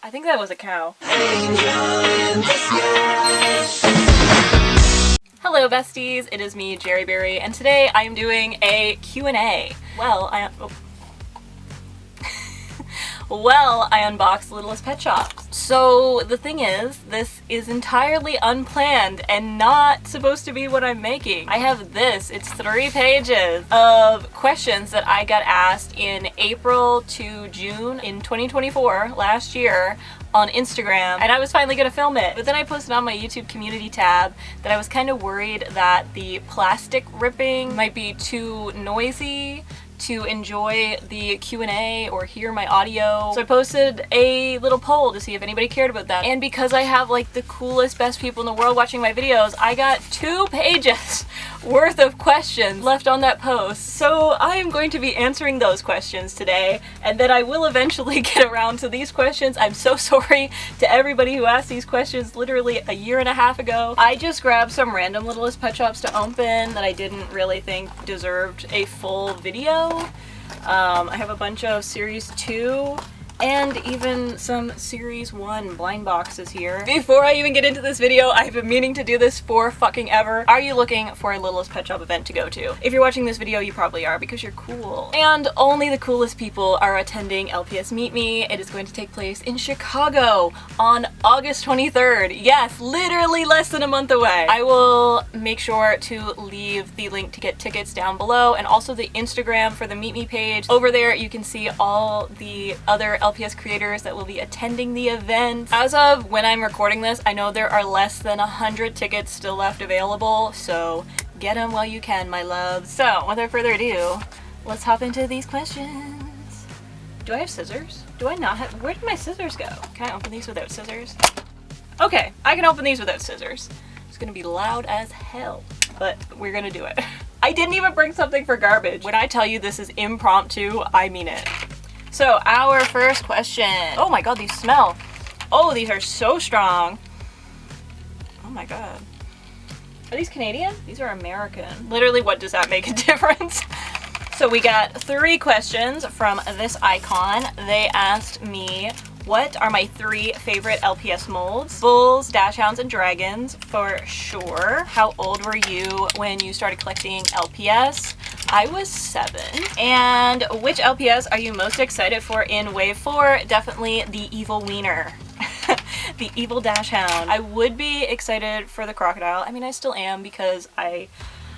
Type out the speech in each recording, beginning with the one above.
I think that was a cow. Hello besties, it is me, Gerrie, and today I am doing a Q&A. Well, I unboxed Littlest Pet Shop. So the thing is, this is entirely unplanned and not supposed to be what I'm making. I have this, it's 3 pages of questions that I got asked in April to June in 2024, last year, on Instagram, and I was finally gonna film it. But then I posted on my YouTube community tab that I was kind of worried that the plastic ripping might be too noisy to enjoy the Q&A or hear my audio. So I posted a little poll to see if anybody cared about that. And because I have like the coolest, best people in the world watching my videos, I got 2 pages worth of questions left on that post. So I am going to be answering those questions today, and then I will eventually get around to these questions. I'm so sorry to everybody who asked these questions literally a year and a half ago. I just grabbed some random Littlest Pet Shops to open that I didn't really think deserved a full video. I have a bunch of Series 2 and even some Series 1 blind boxes here. Before I even get into this video, I've been meaning to do this for fucking ever. Are you looking for a Littlest Pet Shop event to go to? If you're watching this video, you probably are because you're cool. And only the coolest people are attending LPS Meet Me. It is going to take place in Chicago on August 23rd. Yes, literally less than a month away. I will make sure to leave the link to get tickets down below, and also the Instagram for the Meet Me page. Over there, you can see all the other LPS creators that will be attending the event. As of when I'm recording this, I know there are less than 100 tickets still left available, so get them while you can, my loves. So, without further ado, let's hop into these questions. Do I have scissors? Do I not have? Where did my scissors go? Can I open these without scissors? Okay, I can open these without scissors. It's gonna be loud as hell, but we're gonna do it. I didn't even bring something for garbage. When I tell you this is impromptu, I mean it. So, our first question. Oh my god, these smell. Oh, these are so strong. Oh my god. Are these Canadian? These are American. Literally, what does that make a difference? So we got 3 questions from this icon. They asked me, what are my 3 favorite LPS molds? Bulls, dachshunds, and dragons, for sure. How old were you when you started collecting LPS? I was 7. And which LPS are you most excited for in Wave 4? Definitely the Evil Wiener. The Evil Dachshund. I would be excited for the crocodile. I mean, I still am because I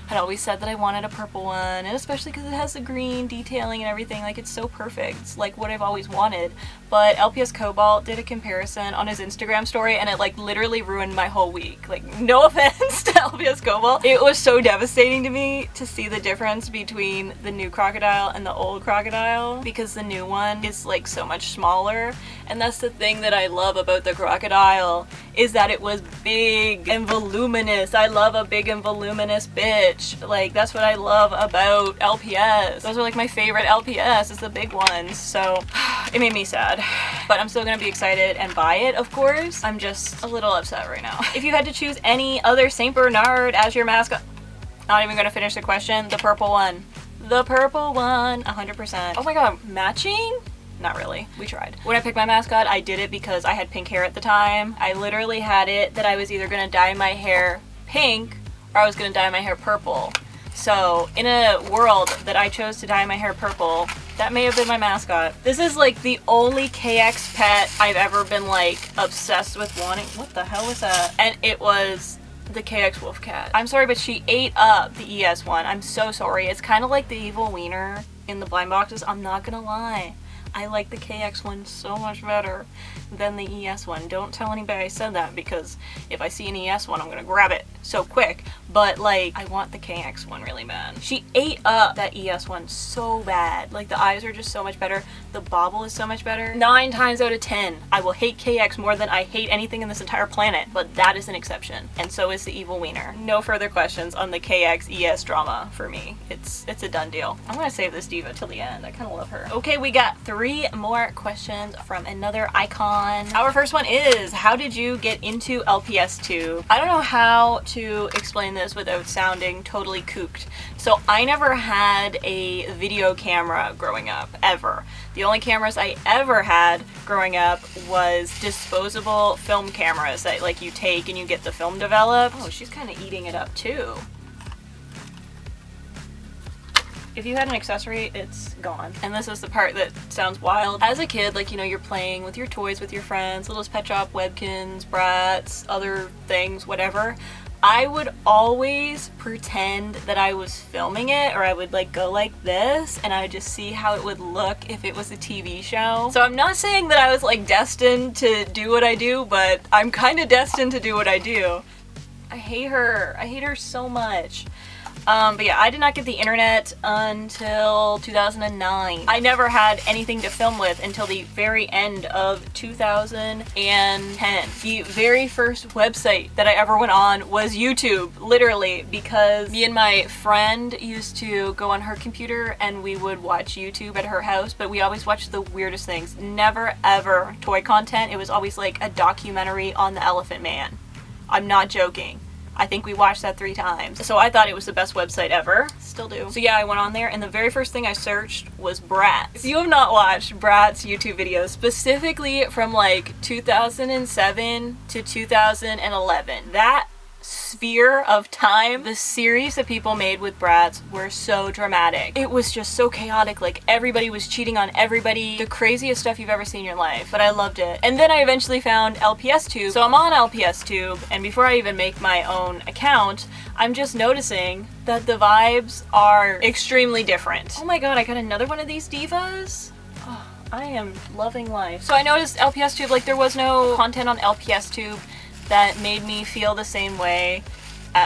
had always said that I wanted a purple one, and especially because it has the green detailing and everything. Like, it's so perfect. It's like what I've always wanted. But LPS Cobalt did a comparison on his Instagram story, and it like literally ruined my whole week. Like, no offense to LPS Cobalt. It was so devastating to me to see the difference between the new crocodile and the old crocodile, because the new one is like so much smaller. And that's the thing that I love about the crocodile, is that it was big and voluminous. I love a big and voluminous bitch. Like, that's what I love about LPS. Those are like my favorite LPS, is the big ones. So it made me sad, but I'm still gonna be excited and buy it, of course. I'm just a little upset right now. If you had to choose any other Saint Bernard as your mascot, not even gonna finish the question, the purple one. The purple one, 100%. Oh my god, matching? Not really. We tried. When I picked my mascot, I did it because I had pink hair at the time. I literally had it that I was either gonna dye my hair pink or I was gonna dye my hair purple. So in a world that I chose to dye my hair purple, that may have been my mascot. This is like the only KX pet I've ever been like obsessed with wanting. What the hell was that? And it was the KX Wolf Cat. I'm sorry, but she ate up the ES one. I'm so sorry. It's kind of like the Evil Wiener in the blind boxes. I'm not gonna lie. I like the KX one so much better than the ES one. Don't tell anybody I said that, because if I see an ES one, I'm gonna grab it so quick. But like, I want the KX one really bad. She ate up that ES one so bad. Like, the eyes are just so much better. The bobble is so much better. 9 times out of 10, I will hate KX more than I hate anything in this entire planet. But that is an exception. And so is the Evil Wiener. No further questions on the KX ES drama for me. It's a done deal. I'm gonna save this diva till the end. I kind of love her. Okay, we got 3 more questions from another icon. Our first one is, how did you get into LPSTube? I don't know how to explain this without sounding totally kooked. So I never had a video camera growing up, ever. The only cameras I ever had growing up was disposable film cameras that like you take and you get the film developed. Oh, she's kind of eating it up too. If you had an accessory, it's gone. And this is the part that sounds wild. As a kid, like, you know, you're playing with your toys with your friends, Littlest Pet Shop, Webkins, Bratz, other things, whatever. I would always pretend that I was filming it, or I would like go like this and I would just see how it would look if it was a TV show. So I'm not saying that I was like destined to do what I do, but I'm kind of destined to do what I do. I hate her. I hate her so much. But yeah, I did not get the internet until 2009. I never had anything to film with until the very end of 2010. The very first website that I ever went on was YouTube, literally, because me and my friend used to go on her computer and we would watch YouTube at her house, but we always watched the weirdest things. Never ever toy content. It was always like a documentary on the Elephant Man. I'm not joking. I think we watched that 3 times. So I thought it was the best website ever. Still do. So yeah, I went on there and the very first thing I searched was Bratz. If you have not watched Bratz YouTube videos, specifically from like 2007 to 2011, that sphere of time, the series that people made with Bratz were so dramatic. It was just so chaotic, like everybody was cheating on everybody, the craziest stuff you've ever seen in your life, but I loved it. And then I eventually found LPSTube, so I'm on LPSTube, and before I even make my own account, I'm just noticing that the vibes are extremely different. Oh my god, I got another one of these divas? Oh, I am loving life. So I noticed LPSTube, like there was no content on LPSTube that made me feel the same way.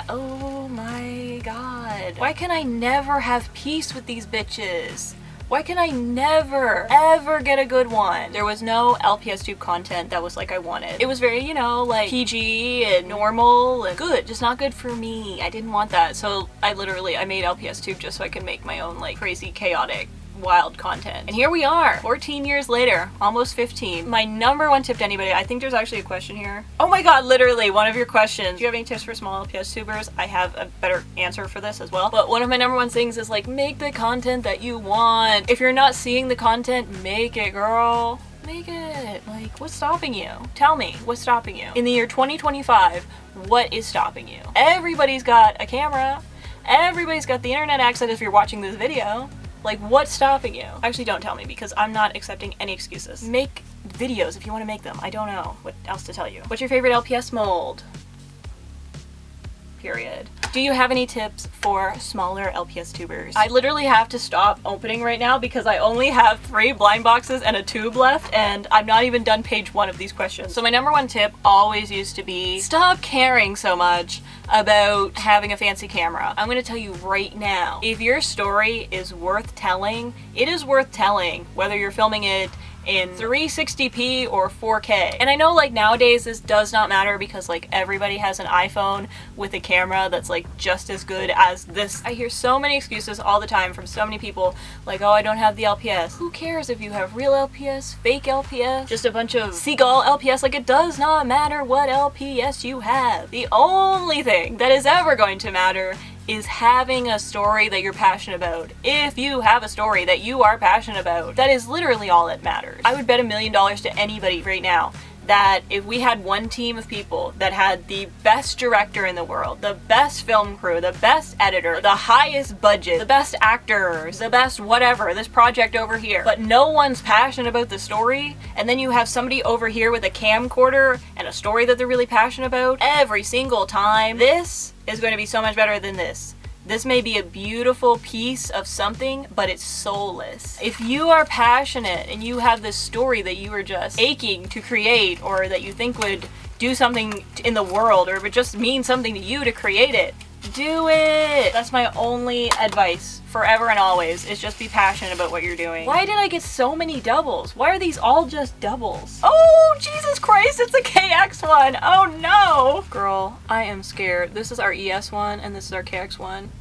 Oh my god. Why can I never have peace with these bitches? Why can I never, ever get a good one? There was no LPSTube content that was like I wanted. It was very, you know, like PG and normal and good, just not good for me. I didn't want that. So I made LPSTube just so I could make my own like crazy, chaotic, wild content. And here we are, 14 years later, almost 15. My number one tip to anybody, I think there's actually a question here. Oh my god, literally, one of your questions. Do you have any tips for small LPS tubers? I have a better answer for this as well. But one of my number one things is like, make the content that you want. If you're not seeing the content, make it, girl. Make it. Like, what's stopping you? Tell me, what's stopping you? In the year 2025, what is stopping you? Everybody's got a camera. Everybody's got the internet access if you're watching this video. Like, what's stopping you? Actually, don't tell me because I'm not accepting any excuses. Make videos if you want to make them. I don't know what else to tell you. What's your favorite LPS mold? Period. Do you have any tips for smaller LPS tubers? I literally have to stop opening right now because I only have 3 blind boxes and a tube left and I'm not even done page 1 of these questions. So my number one tip always used to be stop caring so much about having a fancy camera. I'm gonna tell you right now, if your story is worth telling, it is worth telling whether you're filming it in 360p or 4K. And I know like nowadays this does not matter because like everybody has an iPhone with a camera that's like just as good as this. I hear so many excuses all the time from so many people like, oh, I don't have the LPS. Who cares if you have real LPS, fake LPS, just a bunch of seagull LPS? Like, it does not matter what LPS you have. The only thing that is ever going to matter is having a story that you're passionate about. If you have a story that you are passionate about, that is literally all that matters. I would bet $1 million to anybody right now that if we had one team of people that had the best director in the world, the best film crew, the best editor, the highest budget, the best actors, the best whatever, this project over here, but no one's passionate about the story, and then you have somebody over here with a camcorder and a story that they're really passionate about every single time, this is going to be so much better than this. This may be a beautiful piece of something, but it's soulless. If you are passionate and you have this story that you are just aching to create or that you think would do something in the world or would just mean something to you to create it, do it! That's my only advice forever and always, is just be passionate about what you're doing. Why did I get so many doubles? Why are these all just doubles? Oh, Jesus Christ, it's a KX one! Oh no! Girl, I am scared. This is our ES one and this is our KX one.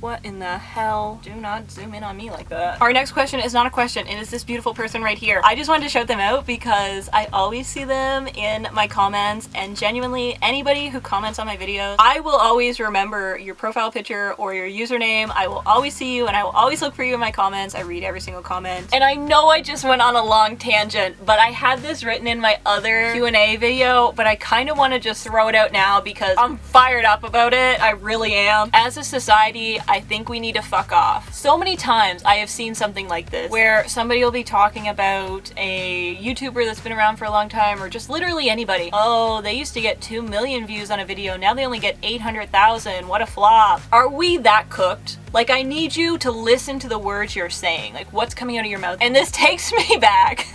What in the hell? Do not zoom in on me like that. Our next question is not a question. It is this beautiful person right here. I just wanted to shout them out because I always see them in my comments, and genuinely anybody who comments on my videos, I will always remember your profile picture or your username. I will always see you and I will always look for you in my comments. I read every single comment. And I know I just went on a long tangent, but I had this written in my other Q&A video, but I kind of want to just throw it out now because I'm fired up about it. I really am. As a society, I think we need to fuck off. So many times I have seen something like this where somebody will be talking about a YouTuber that's been around for a long time, or just literally anybody. Oh, they used to get 2 million views on a video, now they only get 800,000. What a flop. Are we that cooked? Like, I need you to listen to the words you're saying, like what's coming out of your mouth. And this takes me back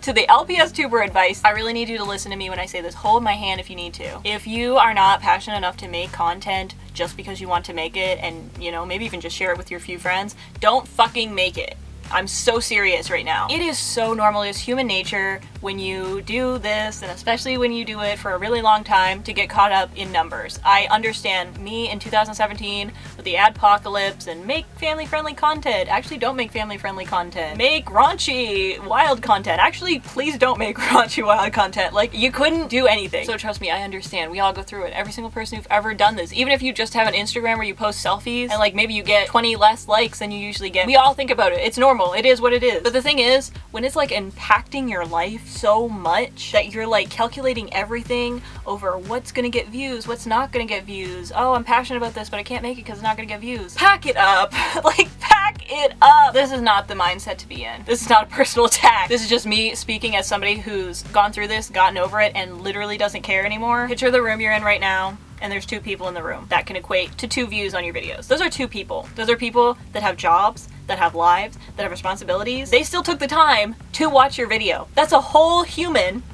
to the LPSTuber advice. I really need you to listen to me when I say this. Hold my hand if you need to. If you are not passionate enough to make content just because you want to make it, and you know, maybe even just share it with your few friends, don't fucking make it. I'm so serious right now. It is so normal, it's human nature when you do this, and especially when you do it for a really long time, to get caught up in numbers. I understand. Me in 2017 with the adpocalypse and make family-friendly content. Actually, don't make family-friendly content. Make raunchy, wild content. Actually, please don't make raunchy, wild content. Like, you couldn't do anything. So trust me, I understand. We all go through it. Every single person who've ever done this. Even if you just have an Instagram where you post selfies and like maybe you get 20 less likes than you usually get. We all think about it. It's normal. It is what it is. But the thing is, when it's like impacting your life so much that you're like calculating everything over what's gonna get views, what's not gonna get views. Oh, I'm passionate about this, but I can't make it because it's not gonna get views. Pack it up. Like, pack it up. This is not the mindset to be in. This is not a personal attack. This is just me speaking as somebody who's gone through this, gotten over it, and literally doesn't care anymore. Picture the room you're in right now, and there's 2 people in the room. That can equate to 2 views on your videos. Those are 2 people. Those are people that have jobs, that have lives, that have responsibilities. They still took the time to watch your video. That's a whole human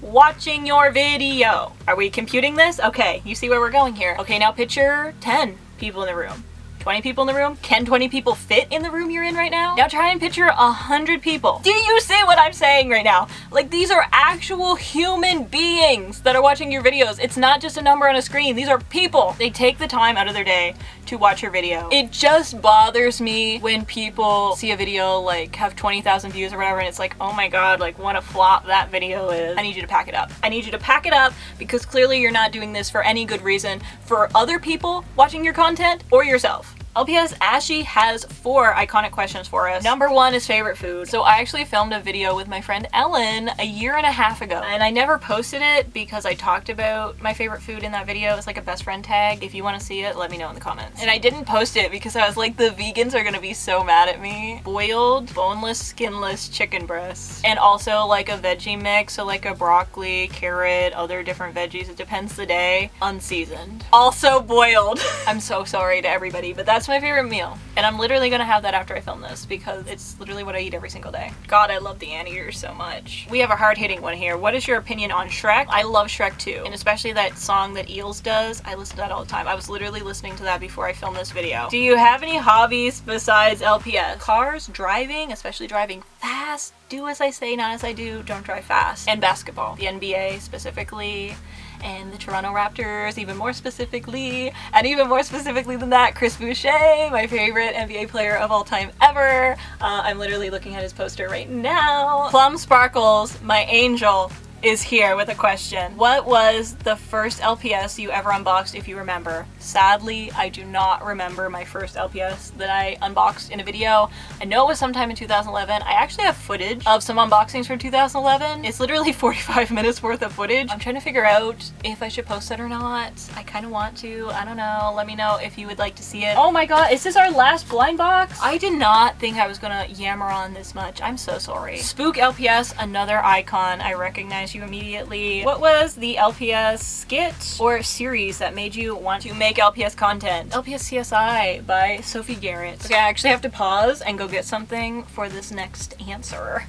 watching your video. Are we computing this? Okay, you see where we're going here. Okay, now picture 10 people in the room. 20 people in the room? Can 20 people fit in the room you're in right now? Now try and picture 100 people. Do you see what I'm saying right now? Like, these are actual human beings that are watching your videos. It's not just a number on a screen. These are people. They take the time out of their day to watch your video. It just bothers me when people see a video like have 20,000 views or whatever, and it's like, oh my god, like what a flop that video is. I need you to pack it up. I need you to pack it up, because clearly you're not doing this for any good reason for other people watching your content or yourself. LPS Ashy has 4 iconic questions for us. Number 1 is favorite food. So I actually filmed a video with my friend Ellen a year and a half ago, and I never posted it because I talked about my favorite food in that video. It's like a best friend tag. If you want to see it, let me know in the comments. And I didn't post it because I was like, the vegans are gonna be so mad at me. Boiled, boneless, skinless chicken breasts. And also like a veggie mix, so like a broccoli, carrot, other different veggies. It depends the day. Unseasoned. Also boiled. I'm so sorry to everybody, but that's my favorite meal, and I'm literally gonna have that after I film this because it's literally what I eat every single day. God, I love the anteaters so much. We have a hard-hitting one here. What is your opinion on Shrek? I love Shrek 2, and especially that song that Eels does. I listen to that all the time. I was literally listening to that before I filmed this video. Do you have any hobbies besides LPS? Cars, driving, especially driving fast. Do as I say, not as I do. Don't drive fast. And basketball. The NBA specifically, and the Toronto Raptors even more specifically, and even more specifically than that, Chris Boucher, my favorite NBA player of all time ever. I'm literally looking at his poster right now. Plum Sparkles, my angel, is here with a question. What was the first LPS you ever unboxed, if you remember? Sadly, I do not remember my first LPS that I unboxed in a video. I know it was sometime in 2011. I actually have footage of some unboxings from 2011. It's literally 45 minutes worth of footage. I'm trying to figure out if I should post it or not. I kind of want to. I don't know. Let me know if you would like to see it. Oh my god, is this our last blind box? I did not think I was gonna yammer on this much. I'm so sorry. Spook LPS, another icon. I recognize you immediately. What was the LPS skit or series that made you want to make LPS content? LPS CSI by Sophie Garrett. Okay, I actually have to pause and go get something for this next answer.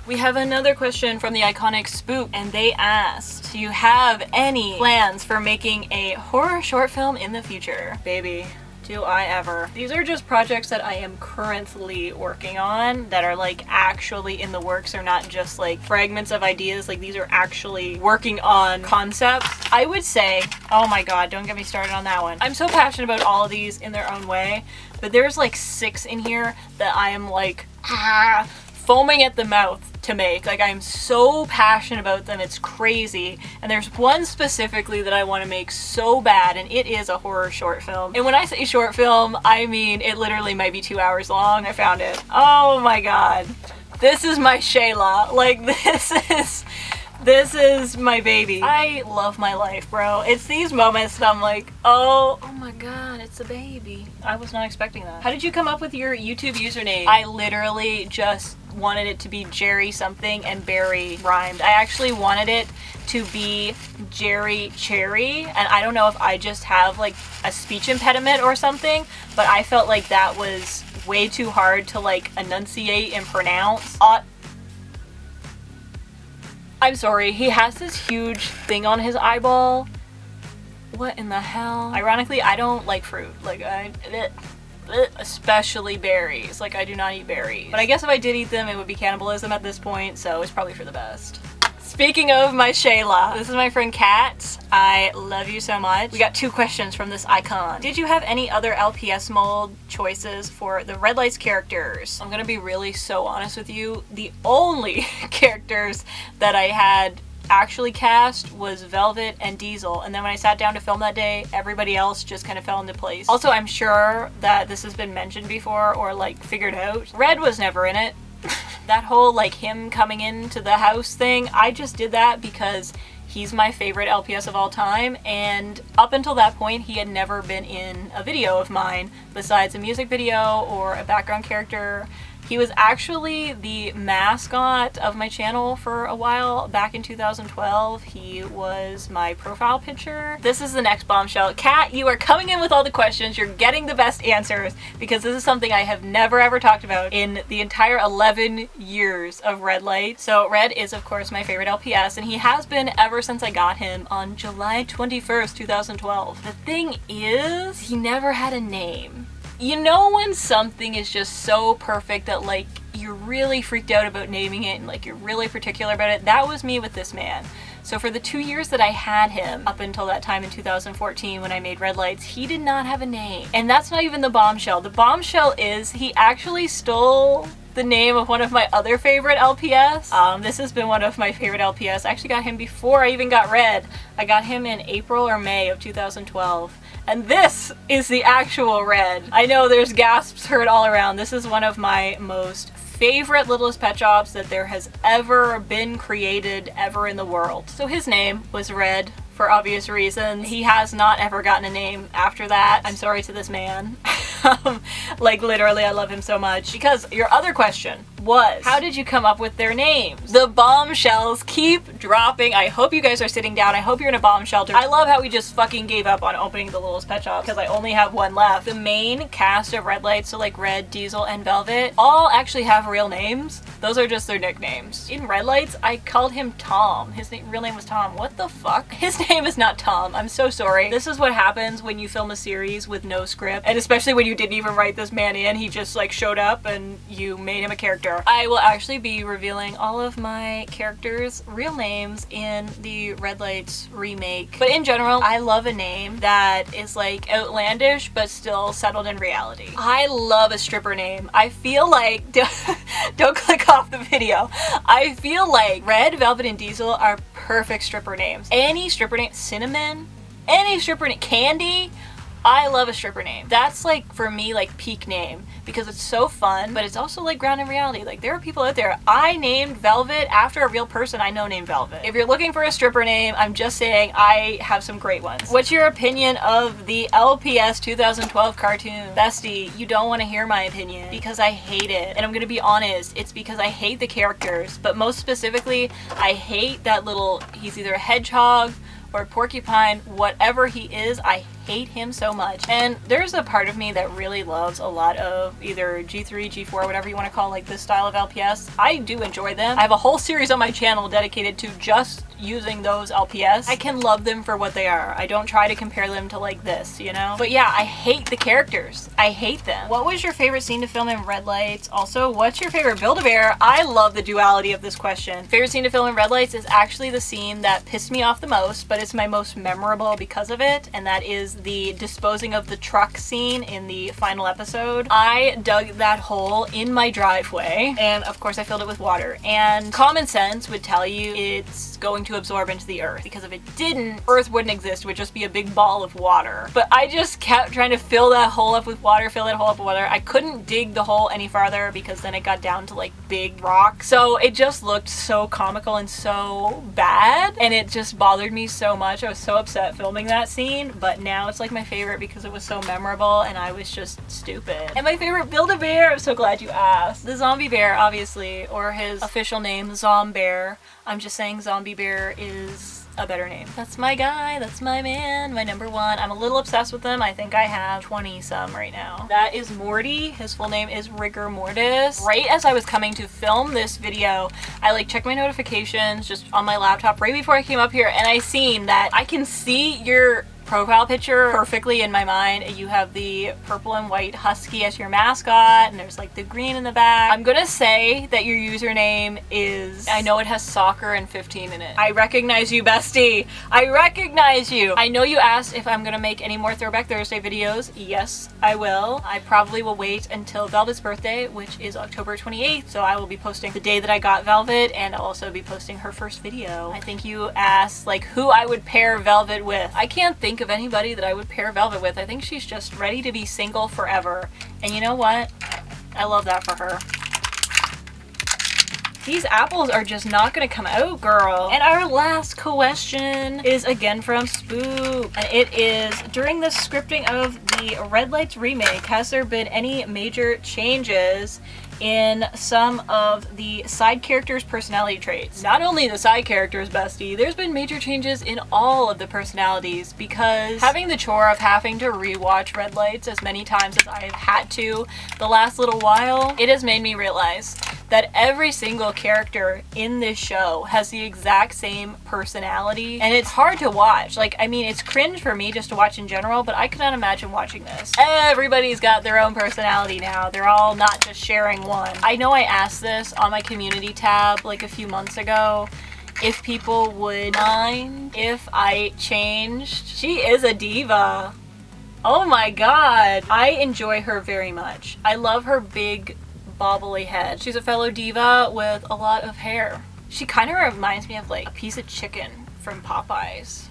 We have another question from the iconic Spook, and they asked, do you have any plans for making a horror short film in the future? Baby, Do I ever. These are just projects that I am currently working on that are like actually in the works. They're not just like fragments of ideas. Like these are actually working on concepts. I would say, oh my god, don't get me started on that one. I'm so passionate about all of these in their own way, but there's like 6 in here that I am like foaming at the mouth to make. Like I'm so passionate about them, it's crazy. And there's one specifically that I want to make so bad, and it is a horror short film. And when I say short film, I mean it literally might be 2 hours long. I found it. Oh my god. This is my Shayla. Like this is my baby. I love my life, bro. It's these moments that I'm like, oh my god, it's a baby. I was not expecting that. How did you come up with your YouTube username? I literally just wanted it to be Gerrie something and Berry rhymed. I actually wanted it to be Gerrie Cherry, and I don't know if I just have like a speech impediment or something, but I felt like that was way too hard to like enunciate and pronounce. I'm sorry, he has this huge thing on his eyeball. What in the hell? Ironically, I don't like fruit. Like especially berries. Like I do not eat berries. But I guess if I did eat them, it would be cannibalism at this point, so it's probably for the best. Speaking of my Shayla, this is my friend Kat. I love you so much. We got 2 questions from this icon. Did you have any other LPS mold choices for the Red Lights characters? I'm gonna be really so honest with you. The only characters that I had actually cast was Velvet and Diesel, and then when I sat down to film that day, everybody else just kind of fell into place. Also, I'm sure that this has been mentioned before or like figured out. Red was never in it. That whole like him coming into the house thing, I just did that because he's my favorite LPS of all time, and up until that point he had never been in a video of mine besides a music video or a background character. He was actually the mascot of my channel for a while back in 2012. He was my profile picture. This is the next bombshell. Kat, you are coming in with all the questions. You're getting the best answers because this is something I have never ever talked about in the entire 11 years of Red Light. So Red is of course my favorite LPS, and he has been ever since I got him on July 21st, 2012. The thing is, he never had a name. You know when something is just so perfect that like you're really freaked out about naming it and like you're really particular about it? That was me with this man. So for the 2 years that I had him, up until that time in 2014 when I made Red Lights, he did not have a name. And that's not even the bombshell. The bombshell is he actually stole the name of one of my other favorite LPS. This has been one of my favorite LPS. I actually got him before I even got Red. I got him in April or May of 2012. And this is the actual Red. I know there's gasps heard all around. This is one of my most favorite Littlest Pet Shops that there has ever been created ever in the world. So his name was Red for obvious reasons. He has not ever gotten a name after that. I'm sorry to this man. Like literally I love him so much. Because your other question was, how did you come up with their names? The bombshells keep dropping. I hope you guys are sitting down. I hope you're in a bomb shelter. I love how we just fucking gave up on opening the Littlest Pet Shop because I only have one left. The main cast of Red Lights, so like Red, Diesel, and Velvet, all actually have real names. Those are just their nicknames. In Red Lights, I called him Tom. His real name was Tom. What the fuck? His name is not Tom. I'm so sorry. This is what happens when you film a series with no script, and especially when you didn't even write this man in. He just like showed up and you made him a character. I will actually be revealing all of my characters' real names in the Red Lights remake. But in general, I love a name that is like outlandish but still settled in reality. I love a stripper name. I feel like, don't click off the video. I feel like Red, Velvet, and Diesel are perfect stripper names. Any stripper name, Cinnamon, any stripper name, Candy, I love a stripper name. That's like, for me, like peak name because it's so fun, but it's also like grounded in reality. Like there are people out there. I named Velvet after a real person I know named Velvet. If you're looking for a stripper name, I'm just saying I have some great ones. What's your opinion of the LPS 2012 cartoon? Bestie, you don't want to hear my opinion because I hate it. And I'm gonna be honest, it's because I hate the characters, but most specifically, I hate that little, he's either a hedgehog or porcupine, whatever he is, I hate him so much. And there's a part of me that really loves a lot of either G3, G4, whatever you want to call like this style of LPS. I do enjoy them. I have a whole series on my channel dedicated to just using those LPS, I can love them for what they are. I don't try to compare them to like this, you know? But yeah, I hate the characters. I hate them. What was your favorite scene to film in red lights? Also, what's your favorite Build-A-Bear? I love the duality of this question. Favorite scene to film in red lights is actually the scene that pissed me off the most, but it's my most memorable because of it, and that is the disposing of the truck scene in the final episode. I dug that hole in my driveway, and of course I filled it with water, and common sense would tell you it's going to absorb into the earth, because if it didn't, earth wouldn't exist. It would just be a big ball of water. But I just kept trying to fill that hole up with water, fill that hole up with water. I couldn't dig the hole any farther because then it got down to like big rock. So it just looked so comical and so bad, and it just bothered me so much. I was so upset filming that scene, but now it's like my favorite because it was so memorable and I was just stupid. And my favorite Build-A-Bear, I'm so glad you asked. The zombie bear, obviously, or his official name, Zombear. I'm just saying Zombie Bear is a better name. That's my guy, that's my man, my number one. I'm a little obsessed with him. I think I have 20 some right now. That is Morty. His full name is Rigor Mortis. Right as I was coming to film this video, I like checked my notifications just on my laptop right before I came up here, and I seen that I can see your profile picture perfectly in my mind. You have the purple and white husky as your mascot, and there's like the green in the back. I'm gonna say that your username is, I know it has soccer and 15 in it. I recognize you, bestie. I recognize you. I know you asked if I'm gonna make any more Throwback Thursday videos. Yes, I will. I probably will wait until Velvet's birthday, which is October 28th, so I will be posting the day that I got Velvet, and I'll also be posting her first video. I think you asked like who I would pair Velvet with. I can't think of anybody that I would pair Velvet with. I think she's just ready to be single forever. And you know what? I love that for her. These apples are just not gonna come out, girl. And our last question is again from Spook. And it is, during the scripting of the Red Lights remake, has there been any major changes in some of the side characters' personality traits? Not only the side characters, bestie, there's been major changes in all of the personalities, because having the chore of having to rewatch Red Lights as many times as I have had to the last little while, it has made me realize that every single character in this show has the exact same personality, and it's hard to watch. Like, I mean, it's cringe for me just to watch in general, but I could not imagine watching this. Everybody's got their own personality now. They're all not just sharing one. I know I asked this on my community tab like a few months ago, if people would mind if I changed. She is a diva. Oh my god. I enjoy her very much. I love her big bobbly head. She's a fellow diva with a lot of hair. She kind of reminds me of like a piece of chicken from Popeyes.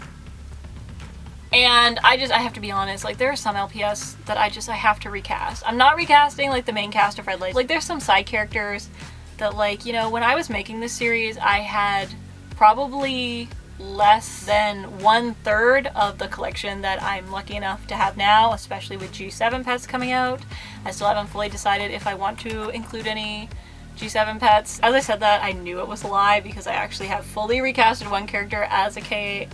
And I have to be honest, like there are some LPS that I have to recast. I'm not recasting like the main cast of Red Lights. Like there's some side characters that, like, you know, when I was making this series, I had probably less than 1/3 of the collection that I'm lucky enough to have now, especially with G7 pets coming out. I still haven't fully decided if I want to include any G7 pets. As I said that, I knew it was a lie because I actually have fully recasted one character as a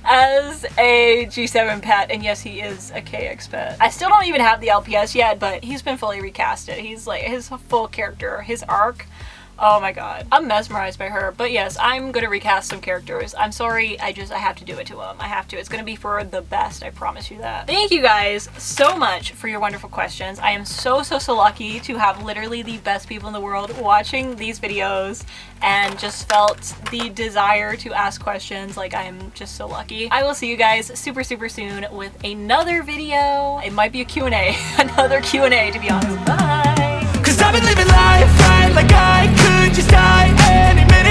as a G7 pet, and yes, he is a KX pet. I still don't even have the LPS yet, but he's been fully recasted. He's like his full character, his arc. Oh my god. I'm mesmerized by her. But yes, I'm gonna recast some characters. I'm sorry, I have to do it to them. I have to. It's gonna be for the best, I promise you that. Thank you guys so much for your wonderful questions. I am so lucky to have literally the best people in the world watching these videos, and just felt the desire to ask questions. Like, I am just so lucky. I will see you guys super soon with another video. It might be a Q&A. Another Q&A, to be honest. Bye! 'Cause I've been living life right like I could just die any minute.